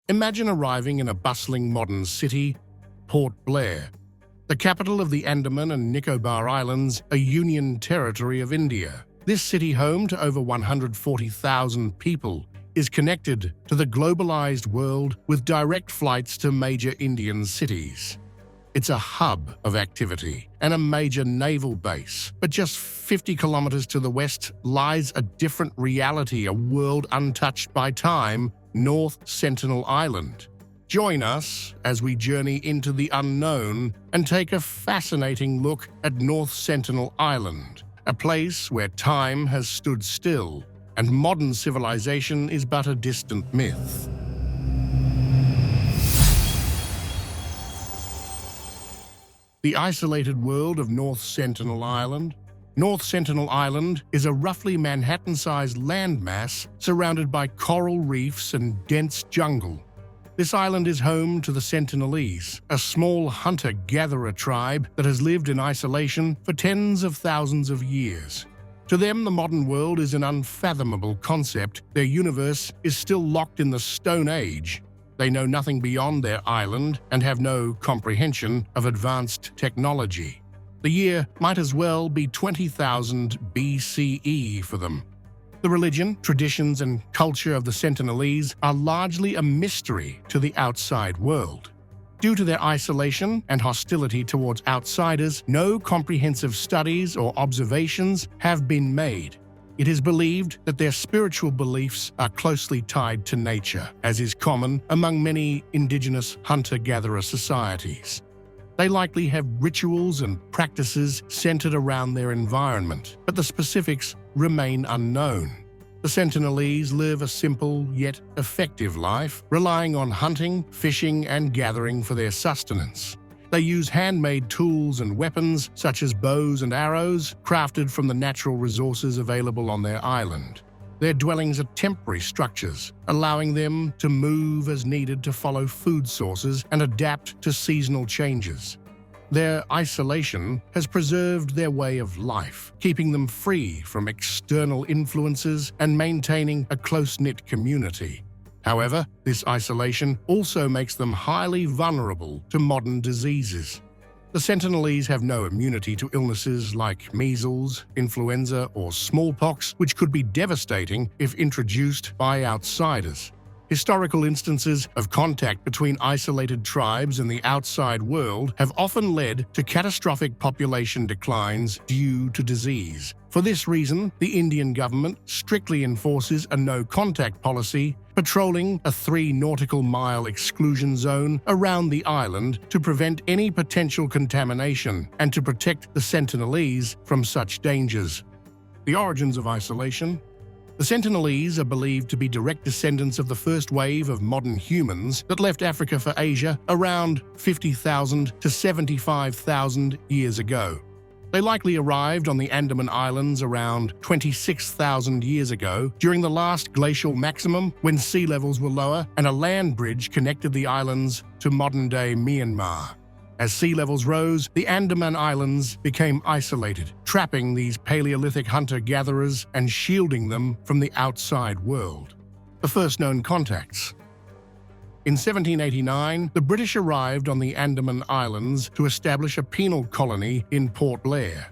Imagine arriving in a bustling modern city, Port Blair, the capital of the Andaman and Nicobar Islands, a union territory of India. This city, home to over 140,000 people, is connected to the globalized world with direct flights to major Indian cities. It's a hub of activity and a major naval base. But just 50 kilometers to the west lies a different reality, a world untouched by time, North Sentinel Island. Join us as we journey into the unknown and take a fascinating look at North Sentinel Island, a place where time has stood still and modern civilization is but a distant myth. The isolated world of North Sentinel Island. North Sentinel Island is a roughly Manhattan-sized landmass surrounded by coral reefs and dense jungle. This island is home to the Sentinelese, a small hunter-gatherer tribe that has lived in isolation for tens of thousands of years. To them, the modern world is an unfathomable concept. Their universe is still locked in the Stone Age. They know nothing beyond their island and have no comprehension of advanced technology. The year might as well be 20,000 B.C.E. for them. The religion, traditions, and culture of the Sentinelese are largely a mystery to the outside world. Due to their isolation and hostility towards outsiders, no comprehensive studies or observations have been made. It is believed that their spiritual beliefs are closely tied to nature, as is common among many indigenous hunter-gatherer societies. They likely have rituals and practices centered around their environment, but the specifics remain unknown. The Sentinelese live a simple yet effective life, relying on hunting, fishing, and gathering for their sustenance. They use handmade tools and weapons, such as bows and arrows, crafted from the natural resources available on their island. Their dwellings are temporary structures, allowing them to move as needed to follow food sources and adapt to seasonal changes. Their isolation has preserved their way of life, keeping them free from external influences and maintaining a close-knit community. However, this isolation also makes them highly vulnerable to modern diseases. The Sentinelese have no immunity to illnesses like measles, influenza, or smallpox, which could be devastating if introduced by outsiders. Historical instances of contact between isolated tribes and the outside world have often led to catastrophic population declines due to disease. For this reason, the Indian government strictly enforces a no-contact policy, patrolling a 3 nautical mile exclusion zone around the island to prevent any potential contamination and to protect the Sentinelese from such dangers. The origins of isolation. The Sentinelese are believed to be direct descendants of the first wave of modern humans that left Africa for Asia around 50,000 to 75,000 years ago. They likely arrived on the Andaman Islands around 26,000 years ago during the last glacial maximum when sea levels were lower and a land bridge connected the islands to modern-day Myanmar. As sea levels rose, the Andaman Islands became isolated, trapping these Paleolithic hunter-gatherers and shielding them from the outside world. The first known contacts. In 1789, the British arrived on the Andaman Islands to establish a penal colony in Port Blair.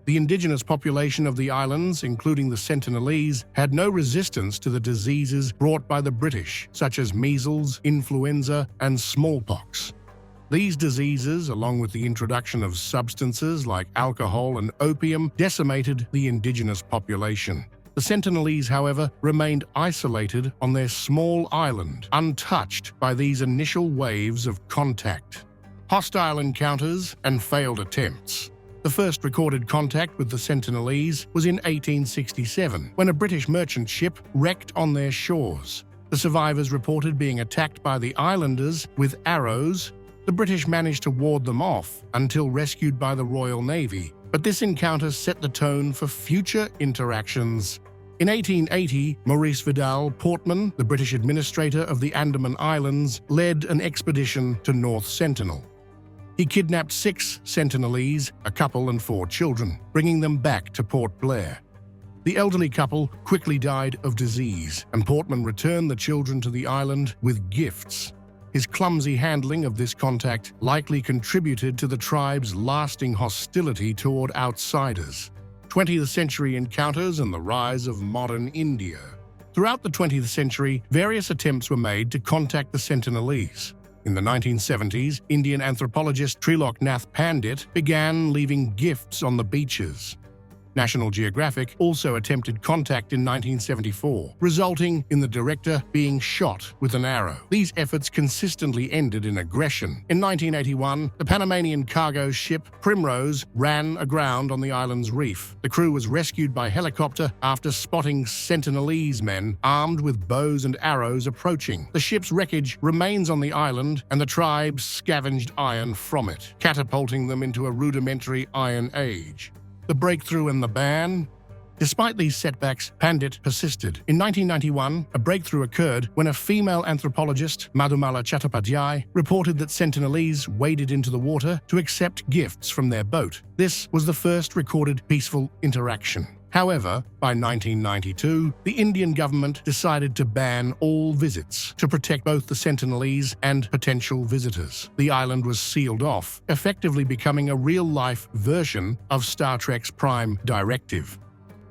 The indigenous population of the islands, including the Sentinelese, had no resistance to the diseases brought by the British, such as measles, influenza, and smallpox. These diseases, along with the introduction of substances like alcohol and opium, decimated the indigenous population. The Sentinelese, however, remained isolated on their small island, untouched by these initial waves of contact. Hostile encounters and failed attempts. The first recorded contact with the Sentinelese was in 1867, when a British merchant ship wrecked on their shores. The survivors reported being attacked by the islanders with arrows. The British managed to ward them off until rescued by the Royal Navy, but this encounter set the tone for future interactions. In 1880, Maurice Vidal Portman, the British administrator of the Andaman Islands, led an expedition to North Sentinel. He kidnapped 6 Sentinelese, a couple and 4 children, bringing them back to Port Blair. The elderly couple quickly died of disease, and Portman returned the children to the island with gifts. His clumsy handling of this contact likely contributed to the tribe's lasting hostility toward outsiders. 20th century encounters and the rise of modern India. Throughout the 20th century, various attempts were made to contact the Sentinelese. In the 1970s, Indian anthropologist Trilok Nath Pandit began leaving gifts on the beaches. National Geographic also attempted contact in 1974, resulting in the director being shot with an arrow. These efforts consistently ended in aggression. In 1981, the Panamanian cargo ship Primrose ran aground on the island's reef. The crew was rescued by helicopter after spotting Sentinelese men armed with bows and arrows approaching. The ship's wreckage remains on the island, and the tribe scavenged iron from it, catapulting them into a rudimentary Iron Age. The breakthrough and the ban. Despite these setbacks, Pandit persisted. In 1991, a breakthrough occurred when a female anthropologist, Madhumala Chattopadhyay, reported that Sentinelese waded into the water to accept gifts from their boat. This was the first recorded peaceful interaction. However, by 1992, the Indian government decided to ban all visits to protect both the Sentinelese and potential visitors. The island was sealed off, effectively becoming a real-life version of Star Trek's Prime Directive.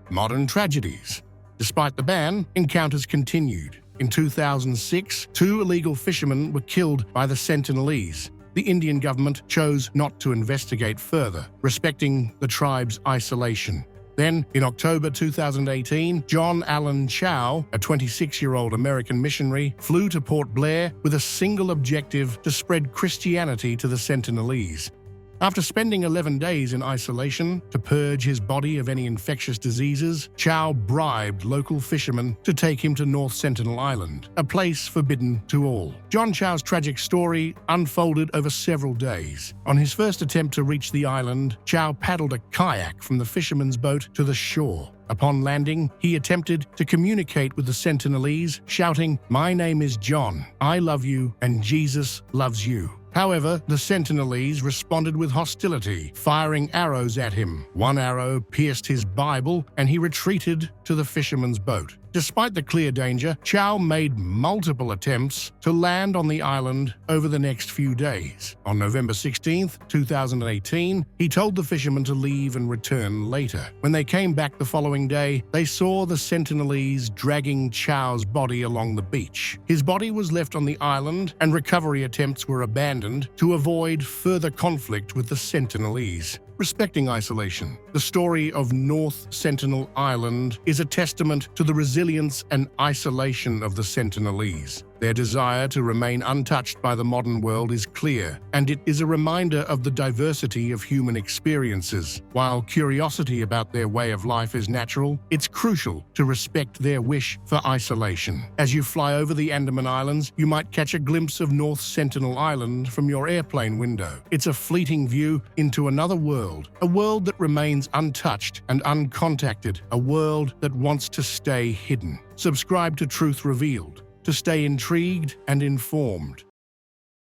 Modern tragedies. Despite the ban, encounters continued. In 2006, 2 illegal fishermen were killed by the Sentinelese. The Indian government chose not to investigate further, respecting the tribe's isolation. Then, in October 2018, John Allen Chow, a 26-year-old American missionary, flew to Port Blair with a single objective: to spread Christianity to the Sentinelese. After spending 11 days in isolation to purge his body of any infectious diseases, Chow bribed local fishermen to take him to North Sentinel Island, a place forbidden to all. John Chow's tragic story unfolded over several days. On his first attempt to reach the island, Chow paddled a kayak from the fisherman's boat to the shore. Upon landing, he attempted to communicate with the Sentinelese, shouting, "My name is John. I love you, and Jesus loves you." However, the Sentinelese responded with hostility, firing arrows at him. One arrow pierced his Bible, and he retreated to the fisherman's boat. Despite the clear danger, Chow made multiple attempts to land on the island over the next few days. On November 16, 2018, he told the fishermen to leave and return later. When they came back the following day, they saw the Sentinelese dragging Chow's body along the beach. His body was left on the island, and recovery attempts were abandoned to avoid further conflict with the Sentinelese. Respecting isolation. The story of North Sentinel Island is a testament to the resilience and isolation of the Sentinelese. Their desire to remain untouched by the modern world is clear, and it is a reminder of the diversity of human experiences. While curiosity about their way of life is natural, it's crucial to respect their wish for isolation. As you fly over the Andaman Islands, you might catch a glimpse of North Sentinel Island from your airplane window. It's a fleeting view into another world, a world that remains untouched and uncontacted, a world that wants to stay hidden. Subscribe to Truth Revealed to stay intrigued and informed.